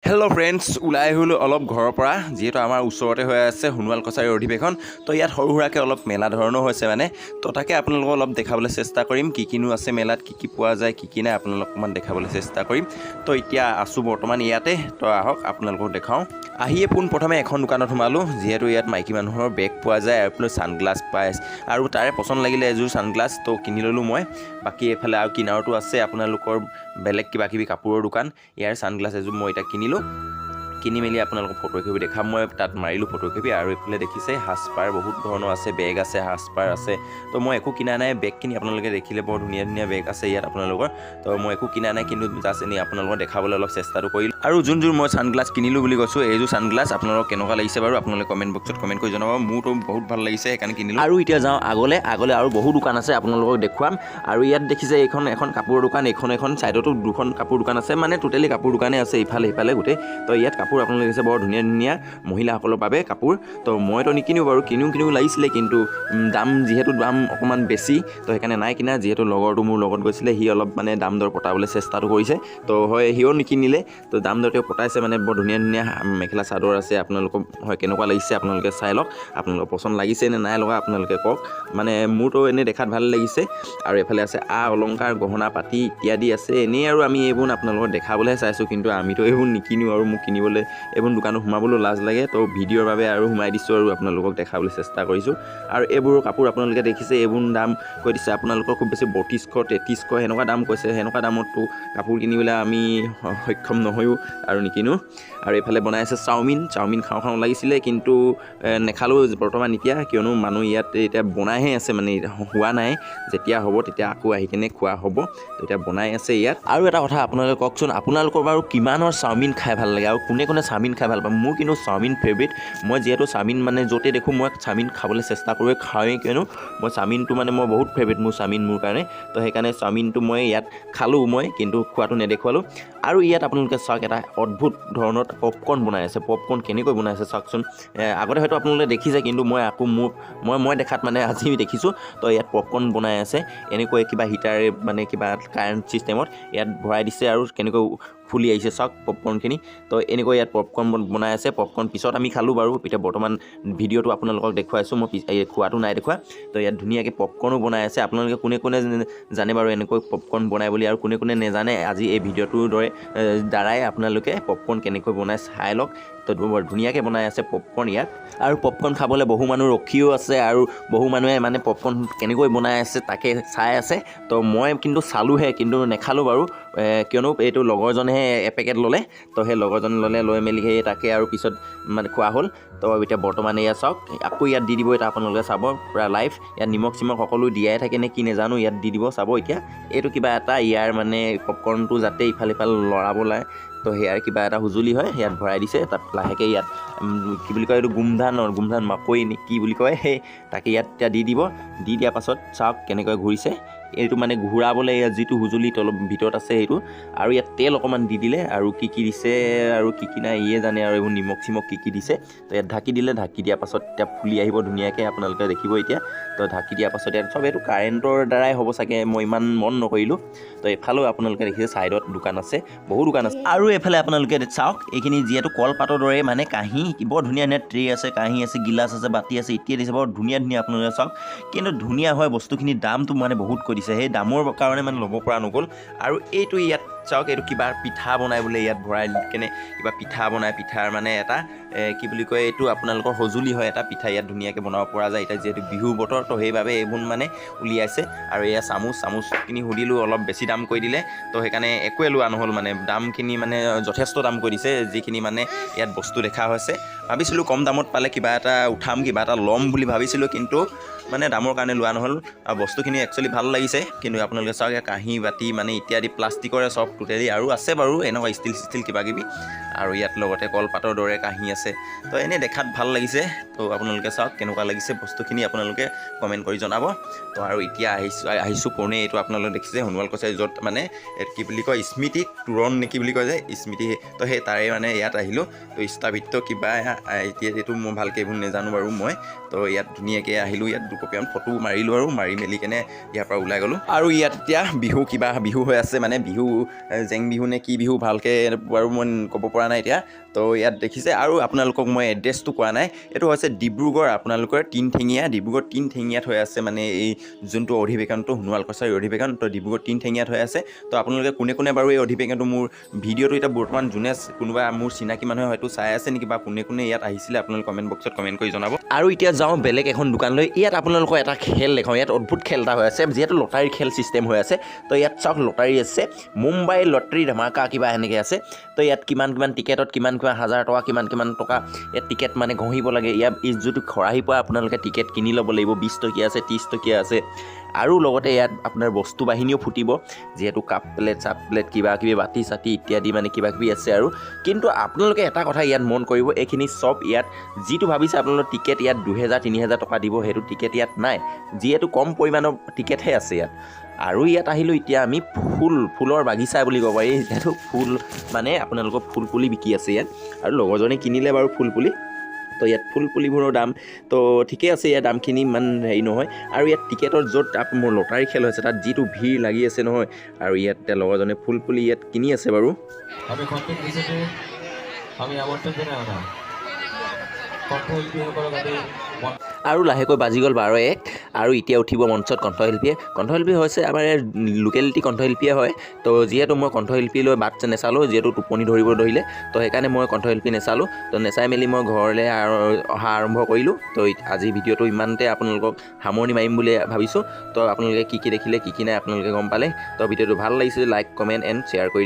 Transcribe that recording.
hello friends ওলাই হলো অলপ ঘৰৰ পৰা যেহেতু আমাৰ ওচৰতে হৈ আছে হুনুৱাল কছাৰী অধিৱেশন তো ইয়াত সৰু সুৰাকে অলপ মেলা ধৰণৰ হৈছে মানে তো তাকে আপোনালোকক অলপ দেখাবলৈ চেষ্টা কৰিম কি কিনো আছে মেলাত কি পোৱা যায় কি নাই আপোনালোকক অকমান দেখাবলৈ চেষ্টা কৰিম তো এতিয়া আছো বৰ্তমান ইয়াতে তো আহক আপোনালোকক দেখাও আহিয়ে পোন প্ৰথমে এখন দোকানত সোমালো যেহেতু ইয়াত মাইকী মানুহৰ বেগ পোৱা যায় আৰু সানগ্লাস পায় আৰু তাৰে পছন্দ লাগিলে এযোৰ সানগ্লাস তো কিনি ললো মই বাকি এফালে আৰু কিনাৰটো আছে আপোনালোকৰ বেলেগ কিবা কিবি কাপোৰৰ দোকান ইয়াৰ সানগ্লাস এযোৰ মই এটা কিনিলো কিনি মেলি আপোনালোকক ফটোকপি দেখাম মই তাত মাৰিলো ফটোকপি আৰু এফালে দেখিছে হাসপাৰ বহুত ধৰণৰ আছে বেগ আছে হাসপাৰ আছে তো মই একো কিনা নাই বেগ কিনি আপোনালোকে দেখিলে বৰ ধুনীয়া ধুনীয়া বেগ আছে ইয়াত আপোনালোকৰ তো মই একো কিনা নাই কিন্তু জাস্ট এনে আপোনালোকক দেখাবলৈ অলপ চেষ্টাটো কৰিলো আৰু যোনযোৰ মই সানগ্লাস কিনিলো বুলি কৈছো এইযোৰ সানগ্লাস আপোনালোকক কেনেকুৱা লাগিছে বাৰু আপোনালোকে কমেন্ট বক্সত কমেন্ট কৰি জনাব মোৰটো বহুত ভাল লাগিছে সেইকাৰণে কিনিলো আৰু এতিয়া যাওঁ আগলে আৰু বহু দোকান আছে আপোনালোকক দেখুৱাম আৰু ইয়াত দেখিছে এখন কাপোৰৰ দোকান এখন সাইডতো দুখন কাপোৰ দোকান আছে মানে টোটালি কাপোৰ দোকানে আছে ইফালে গোটেই তো ইয়াত কাপোৰ আপোনালোকে দেখিছে বৰ ধুনীয়া ধুনীয়া মহিলাসকলৰ বাবে কাপোৰ তো মইতো নিকিনো বাৰু কিনিও লাগিছিলে কিন্তু দাম যেহেতু দাম অকমান বেছি তো সেইকাৰণে নাই কিনা যেহেতু লগৰটো মোৰ লগত গৈছিলে হি অলপ মানে দাম দৰ পটাবলৈ চেষ্টাটো কৰিছে তো হয় হিও নিকিনিলে তো দাম দৰতে পটাইছে মানে বৰ ধুনীয়া ধুনীয়া মেখেলা চাদৰ আছে আপোনালোকক হয় কেনেকুৱা লাগিছে আপোনালোকে চাই লওক আপোনালোকৰ পছন্দ লাগিছে নে নাই লগা আপোনালোকে কওক মানে মোৰতো এনে দেখাত ভাল লাগিছে আৰু এফালে আছে অলংকাৰ গহনা পাতি ইত্যাদি আছে এনেই আৰু আমি এইবোৰ আপোনালোকক দেখাবলৈ চাইছো কিন্তু আমিতো এইবোৰ নিকিনো আৰু মোক কিনিবলৈ এইবোৰ দোকানত সোমাবলৈ লাজ লাগে তো ভিডিঅ'ৰ বাবে আৰু সোমাই দিছোঁ আৰু আপোনালোকক দেখাবলৈ চেষ্টা কৰিছোঁ আৰু এইবোৰ কাপোৰ আপোনালোকে দেখিছে এইবোৰ দাম কৈ দিছে আপোনালোকৰ খুব বেছি 3200 3300 সেনেকুৱা দাম কৈছে সেনেকুৱা দামততো কাপোৰ কিনিবলৈ আমি সক্ষম নহয়ো আৰু নিকিনো আৰু এইফালে বনাই আছে চাওমিন খাওঁ লাগিছিলে কিন্তু নেখালো বৰ্তমান এতিয়া কিয়নো মানুহ ইয়াত এতিয়া বনাইহে আছে মানে হোৱা নাই যেতিয়া হ'ব তেতিয়া আকৌ আহি কেনে খোৱা হ'ব তো এতিয়া বনাই আছে ইয়াত আৰু এটা কথা আপোনালোকে কওকচোন আপোনালোকৰ বাৰু কিমানৰ চাওমিন খাই ভাল লাগে আৰু কোনে চাওমিন খাই ভাল পায় মোৰ কিন্তু চাওমিন ফেভৰেট মই যেহেতু চাওমিন মানে য'তে দেখোঁ মই চাওমিন খাবলৈ চেষ্টা কৰোঁ খাওঁৱেই কিয়নো মই চাওমিনটো মানে মই বহুত ফেভৰেট মোৰ কাৰণে তো সেইকাৰণে চাওমিনটো মই ইয়াত খালোঁ মই কিন্তু খোৱাটো নেদেখুৱালোঁ আৰু ইয়াত আপোনালোকে চাওক এটা অদ্ভুত ধৰণৰ পপকৰ্ণ বনাই আছে পপকৰ্ণ কেনেকৈ বনাই আছে চাওকচোন আগতে হয়তো আপোনালোকে দেখিছে কিন্তু মই আকৌ মই দেখাত মানে আজি দেখিছোঁ তো ইয়াত পপকৰ্ণ বনাই আছে এনেকৈ কিবা হিটাৰে মানে কিবা কাৰেণ্ট ছিষ্টেমত ইয়াত ভৰাই দিছে আৰু কেনেকৈ ফুলি আহিছে চাওক পপকৰ্ণখিনি তো এনেকৈ ইয়াত পপকৰ্ণ বনাই আছে পপকৰ্ণ পিছত আমি খালোঁ বাৰু এতিয়া বৰ্তমান ভিডিঅ'টো আপোনালোকক দেখুৱাইছোঁ মই খোৱাটো নাই দেখুওৱা তো ইয়াত ধুনীয়াকৈ পপকৰ্ণো বনাই আছে আপোনালোকে কোনে জানে বাৰু এনেকৈ পপকৰ্ণ বনাই বুলি আৰু কোনে নেজানে আজি এই ভিডিঅ'টোৰ দ্বাৰাই আপোনালোকে পপকৰ্ণ কেনেকৈ বনাই চাই লওক তো বৰ ধুনীয়াকৈ বনাই আছে পপকৰ্ণ ইয়াত আৰু পপকৰ্ণ খাবলৈ বহু মানুহ ৰখিও আছে আৰু বহু মানুহে মানে পপকৰ্ণ কেনেকৈ বনাই আছে তাকে চাই আছে তো মই কিন্তু চালোঁহে কিন্তু নেখালোঁ বাৰু কিয়নো এইটো লগৰজনেহে এপেকেট ল'লে তো সেই লগৰজনে লৈ মেলি সেই তাকে আৰু পিছত মানে খোৱা হ'ল তো এতিয়া বৰ্তমান এয়া চাওক আকৌ ইয়াত দি দিব এটা আপোনালোকে চাব পূৰা লাইভ ইয়াত নিমখ সকলো দিয়াই থাকে নে কি নেজানো ইয়াত দি দিব চাব এতিয়া এইটো কিবা এটা ইয়াৰ মানে পপকৰ্ণটো যাতে ইফাল লৰাব লাগে তো সেয়াৰ কিবা এটা সুজুলি হয় ইয়াত ভৰাই দিছে তাত লাহেকৈ ইয়াত কি বুলি কয় এইটো গোমধান মাকৈ নে কি বুলি কয় সেই তাকে ইয়াত এতিয়া দি দিয়াৰ পাছত চাওক কেনেকৈ ঘূৰিছে এইটো মানে ঘূৰাবলৈ ইয়াত যিটো সুজুলি অলপ ভিতৰত আছে সেইটো আৰু ইয়াত তেল অকণমান দি দিলে আৰু কি দিছে আৰু কি নাই ইয়ে জানে আৰু এইবোৰ নিমখ কি দিছে তো ইয়াত ঢাকি দিয়াৰ পাছত এতিয়া ফুলি আহিব ধুনীয়াকৈ আপোনালোকে দেখিব এতিয়া তো ঢাকি দিয়াৰ পাছত ইয়াত চব এইটো কাৰেণ্টৰ দ্বাৰাই হ'ব চাগে মই ইমান মন নকৰিলোঁ তো এইফালেও আপোনালোকে দেখিছে ছাইডত দোকান আছে বহু দোকান আছে আৰু এইফালে আপোনালোকে চাওক এইখিনি যিহেতু কলপাতৰ দৰে মানে কাঁহী বৰ ধুনীয়া ট্ৰে আছে কাঁহী আছে গিলাচ আছে বাতি আছে ইত্যাদি আছে বৰ ধুনীয়া আপোনালোকে চাওক কিন্তু ধুনীয়া হয় বস্তুখিনিৰ দামটো মানে বহুত কৈ দিছে সেই দামৰ কাৰণে মানে ল'ব পৰা নগ'ল আৰু এইটো ইয়াত চাওক এইটো কিবা পিঠা বনাই বোলে ইয়াত ভৰাই কেনে কিবা পিঠা বনাই পিঠাৰ মানে এটা কি বুলি কয় এইটো আপোনালোকৰ সঁজুলি হয় এটা পিঠা ইয়াত ধুনীয়াকৈ বনাব পৰা যায় এতিয়া যিহেতু বিহু বতৰ তো সেইবাবে এইবোৰ মানে উলিয়াইছে আৰু এয়া চামুচখিনি সুধিলোঁ অলপ বেছি দাম কৈ দিলে তো সেইকাৰণে একোৱে লোৱা নহ'ল মানে দামখিনি মানে যথেষ্ট দাম কৈ দিছে যিখিনি মানে ইয়াত বস্তু দেখা হৈছে ভাবিছিলোঁ কম দামত পালে কিবা এটা উঠাম কিবা এটা ল'ম বুলি ভাবিছিলোঁ কিন্তু মানে দামৰ কাৰণে লোৱা নহ'ল আৰু বস্তুখিনি একচুৱেলি ভাল লাগিছে কিন্তু আপোনালোকে চাওক কাঁহী বাতি মানে ইত্যাদি প্লাষ্টিকৰে চব টোটেলি আৰু আছে বাৰু এনেকুৱা ষ্টিল কিবা কিবি আৰু ইয়াত লগতে কলপাতৰ দৰে কাঁহী আছে তো এনেই দেখাত ভাল লাগিছে তো আপোনালোকে চাওক কেনেকুৱা লাগিছে বস্তুখিনি আপোনালোকে কমেণ্ট কৰি জনাব তো আৰু এতিয়া আহিছোঁ কোনে এইটো আপোনালোকে দেখিছে হুনুৱাল কছাৰী য'ত মানে কি বুলি কয় স্মৃতি তোৰণ নে কি বুলি কয় যে স্মৃতি তো সেই তাৰে মানে ইয়াত আহিলোঁ তো স্থাপিত কিবা এতিয়া এইটো মই ভালকৈ এইবোৰ নেজানো বাৰু মই তো ইয়াত ধুনীয়াকৈ আহিলোঁ ইয়াত দুকপিমান ফটো মাৰিলোঁ আৰু মাৰি মেলি কেনে ইয়াৰ পৰা ওলাই গ'লোঁ আৰু ইয়াত এতিয়া বিহু হৈ আছে মানে বিহু জেং বিহু নে কি বিহু ভালকৈ বাৰু মই ক'ব পৰা নাই এতিয়া তো ইয়াত দেখিছে আৰু আপোনালোকক মই এড্ৰেছটো কোৱা নাই এইটো হৈছে ডিব্ৰুগড় আপোনালোকৰ ডিব্ৰুগড় তিনঠেঙীয়াত হৈ আছে মানে এই যোনটো অধিৱেশনটো সোণোৱাল কছাৰী অধিৱেশন তো ডিব্ৰুগড় তিনঠেঙীয়াত হৈ আছে তো আপোনালোকে কোনে বাৰু এই অধিৱেশনটো মোৰ ভিডিঅ'টো এতিয়া বৰ্তমান যোনে কোনোবা মোৰ চিনাকি মানুহে হয়তো চাই আছে নেকি বা কোনে ইয়াত আহিছিলে আপোনালোকে কমেণ্ট বক্সত কমেণ্ট কৰি জনাব আৰু এতিয়া যাওঁ বেলেগ এখন দোকানলৈ ইয়াত আপোনালোকৰ এটা খেল দেখাওঁ ইয়াত অদ্ভুত খেল এটা হৈ আছে যিহেতু লটাৰীৰ খেল চিষ্টেম হৈ আছে তো ইয়াত চাওক লটাৰী আছে মুম্বাই লটাৰী ধামাকা কিবা এনেকৈ আছে তো ইয়াত কিমান টিকেটত কিমান হাজাৰ টকা কিমান টকা ইয়াত টিকেট মানে ঘঁহিব লাগে ইয়াত যিটো খৰাহি পোৱা আপোনালোকে টিকেট কিনি ল'ব লাগিব 20 টকীয়া আছে 30 টকীয়া আছে আৰু লগতে ইয়াত আপোনাৰ বস্তু বাহিনীও ফুটিব যিহেতু কাপ প্লেট চাপ প্লেট কিবা কিবি বাতি চাতি ইত্যাদি মানে কিবা কিবি আছে আৰু কিন্তু আপোনালোকে এটা কথা ইয়াত মন কৰিব এইখিনি চব ইয়াত যিটো ভাবিছে আপোনালোকৰ টিকেট ইয়াত 2000-3000 টকা দিব সেইটো টিকেট ইয়াত নাই যিহেতু কম পৰিমাণৰ টিকেটহে আছে ইয়াত আৰু ইয়াত আহিলোঁ এতিয়া আমি ফুলৰ বাগিচা বুলি ক'ব পাৰি যিহেতু ফুল মানে আপোনালোকৰ ফুল পুলি বিকি আছে ইয়াত আৰু লগৰজনে কিনিলে বাৰু ফুল পুলি তো ইয়াত ফুল পুলিবোৰৰ দাম তো ঠিকেই আছে ইয়াৰ দামখিনি ইমান হেৰি নহয় আৰু ইয়াত টিকেটৰ য'ত মোৰ লটাৰী খেল হৈছে তাত যিটো ভিৰ লাগি আছে নহয় আৰু ইয়াত এতিয়া লগৰজনে ফুল পুলি ইয়াত কিনি আছে বাৰু আৰু লাহেকৈ বাজি গ'ল 12:01 আৰু এতিয়া উঠিব মঞ্চত কণ্ঠশিল্পী হৈছে আমাৰ লোকেলিটি কণ্ঠশিল্পীয়ে হয় তো যিহেতু মই কণ্ঠশিল্পীলৈ বাট নেচালোঁ যিহেতু টোপনি ধৰিব ধৰিলে তো সেইকাৰণে মই কণ্ঠশিল্পী নেচালোঁ তো নেচাই মেলি মই ঘৰলৈ অহা আৰম্ভ কৰিলোঁ তো আজি ভিডিঅ'টো ইমানতে আপোনালোকক সামৰণি মাৰিম বুলি ভাবিছোঁ তো আপোনালোকে কি দেখিলে কি নাই আপোনালোকে গম পালে তো ভিডিঅ'টো ভাল লাগিছে লাইক কমেণ্ট এণ্ড শ্বেয়াৰ কৰি